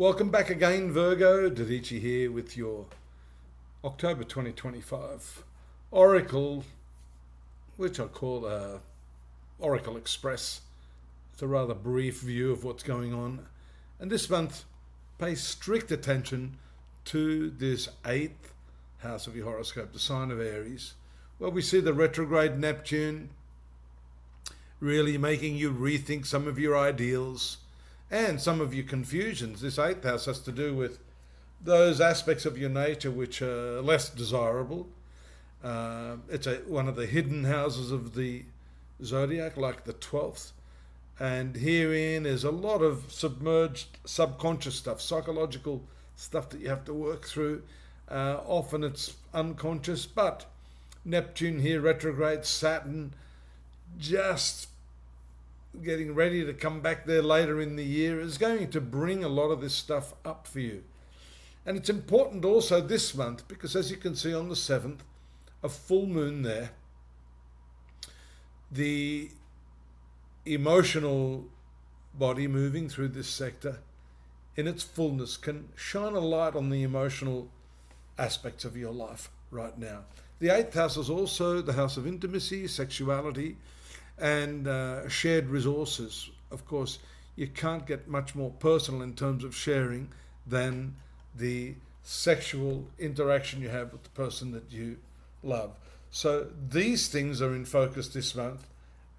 Welcome back again, Virgo. Dadici here with your October 2025 Oracle, which I call Oracle Express. It's a rather brief view of what's going on. And this month, pay strict attention to this 8th house of your horoscope, the sign of Aries, where we see the retrograde Neptune really making you rethink some of your ideals and some of your confusions. This 8th house has to do with those aspects of your nature which are less desirable. It's one of the hidden houses of the zodiac, like the 12th. And herein is a lot of submerged subconscious stuff, psychological stuff that you have to work through. Often it's unconscious, but Neptune here retrograde, Saturn just getting ready to come back there later in the year is going to bring a lot of this stuff up for you. And it's important also this month because, as you can see on the 7th, a full moon there, the emotional body moving through this sector in its fullness can shine a light on the emotional aspects of your life right now. The 8th house is also the house of intimacy, sexuality, and shared resources. Of course, you can't get much more personal in terms of sharing than the sexual interaction you have with the person that you love. So these things are in focus this month,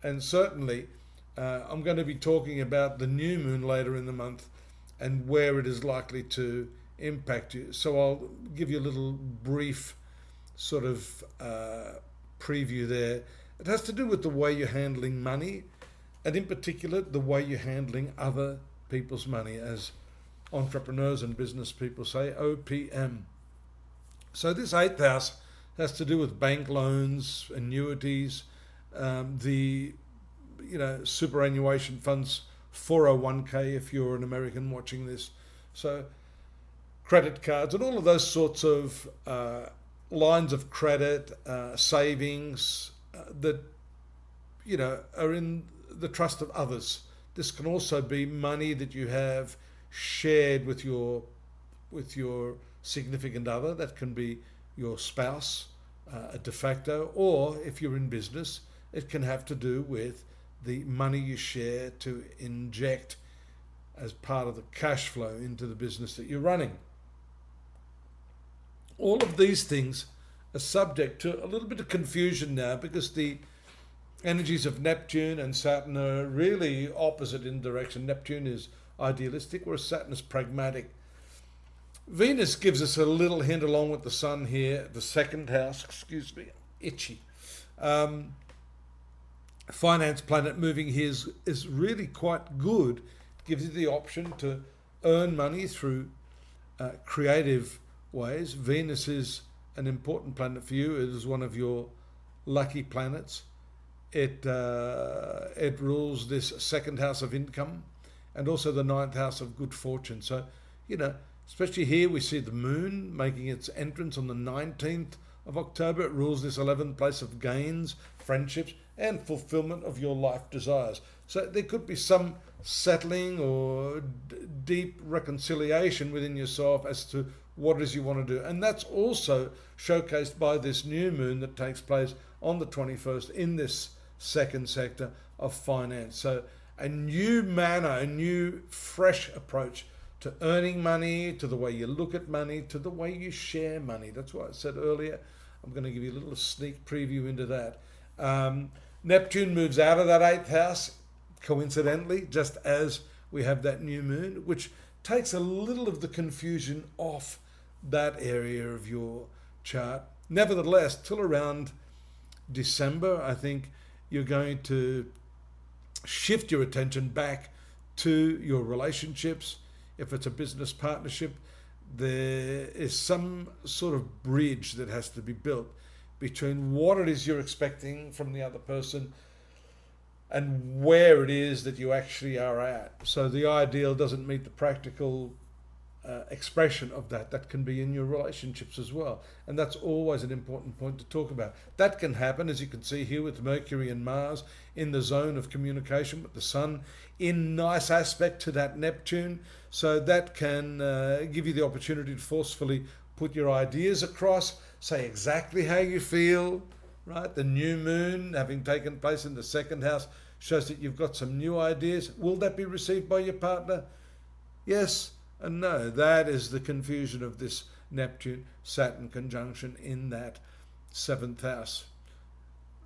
and certainly I'm going to be talking about the new moon later in the month and where it is likely to impact you. So I'll give you a little brief sort of preview there. It has to do with the way you're handling money, and in particular, the way you're handling other people's money, as entrepreneurs and business people say, OPM. So this 8th house has to do with bank loans, annuities, the superannuation funds, 401k if you're an American watching this. So credit cards and all of those sorts of lines of credit, savings, that are in the trust of others. This can also be money that you have shared with your significant other. That can be your spouse, a de facto, or if you're in business, it can have to do with the money you share to inject as part of the cash flow into the business that you're running. All of these things are subject to a little bit of confusion now because the energies of Neptune and Saturn are really opposite in direction. Neptune is idealistic, whereas Saturn is pragmatic. Venus gives us a little hint along with the Sun here, the 2nd house, itchy. Finance planet moving here is really quite good. It gives you the option to earn money through creative ways. Venus is an important planet for you. It is one of your lucky planets. It rules this 2nd house of income and also the 9th house of good fortune. So, especially here we see the moon making its entrance on the 19th of October. It rules this 11th place of gains, friendships, and fulfillment of your life desires. So there could be some settling or deep reconciliation within yourself as to what it is you want to do. And that's also showcased by this new moon that takes place on the 21st in this 2nd sector of finance. So a new manner, a new fresh approach to earning money, to the way you look at money, to the way you share money. That's what I said earlier. I'm going to give you a little sneak preview into that. Neptune moves out of that 8th house, coincidentally, just as we have that new moon, which takes a little of the confusion off that area of your chart. Nevertheless, till around December, I think you're going to shift your attention back to your relationships. If it's a business partnership, there is some sort of bridge that has to be built between what it is you're expecting from the other person and where it is that you actually are at. So the ideal doesn't meet the practical expression of that. That can be in your relationships as well. And that's always an important point to talk about. That can happen, as you can see here, with Mercury and Mars in the zone of communication, with the Sun in nice aspect to that Neptune. So that can give you the opportunity to forcefully put your ideas across, say exactly how you feel, right? The new moon having taken place in the second house shows that you've got some new ideas. Will that be received by your partner? Yes and no. That is the confusion of this Neptune-Saturn conjunction in that 7th house.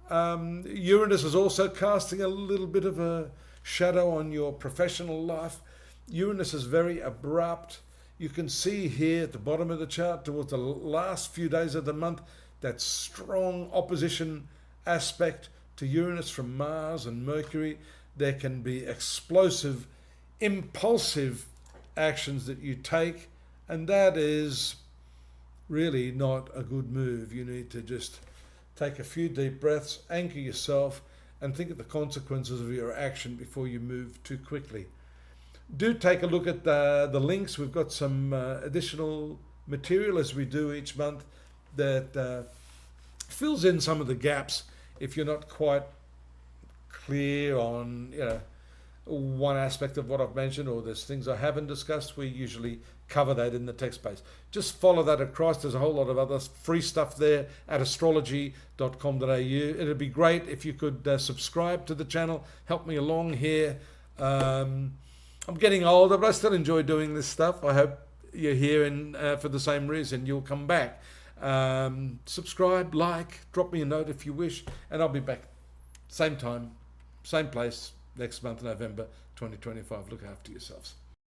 Uranus is also casting a little bit of a shadow on your professional life. Uranus is very abrupt. You can see here at the bottom of the chart, towards the last few days of the month, that strong opposition aspect to Uranus from Mars and Mercury. There can be explosive, impulsive actions that you take, and that is really not a good move. You need to just take a few deep breaths, anchor yourself, and think of the consequences of your action before you move too quickly. Do take a look at the links. We've got some additional material, as we do each month, that fills in some of the gaps if you're not quite clear on, one aspect of what I've mentioned, or there's things I haven't discussed. We usually cover that in the text space. Just follow that across. There's a whole lot of other free stuff there at astrology.com.au. It'd be great if you could subscribe to the channel, help me along here. I'm getting older, but I still enjoy doing this stuff. I hope you're here for the same reason. You'll come back. Subscribe, like, drop me a note if you wish, and I'll be back same time, same place, next month, November 2025. Look after yourselves.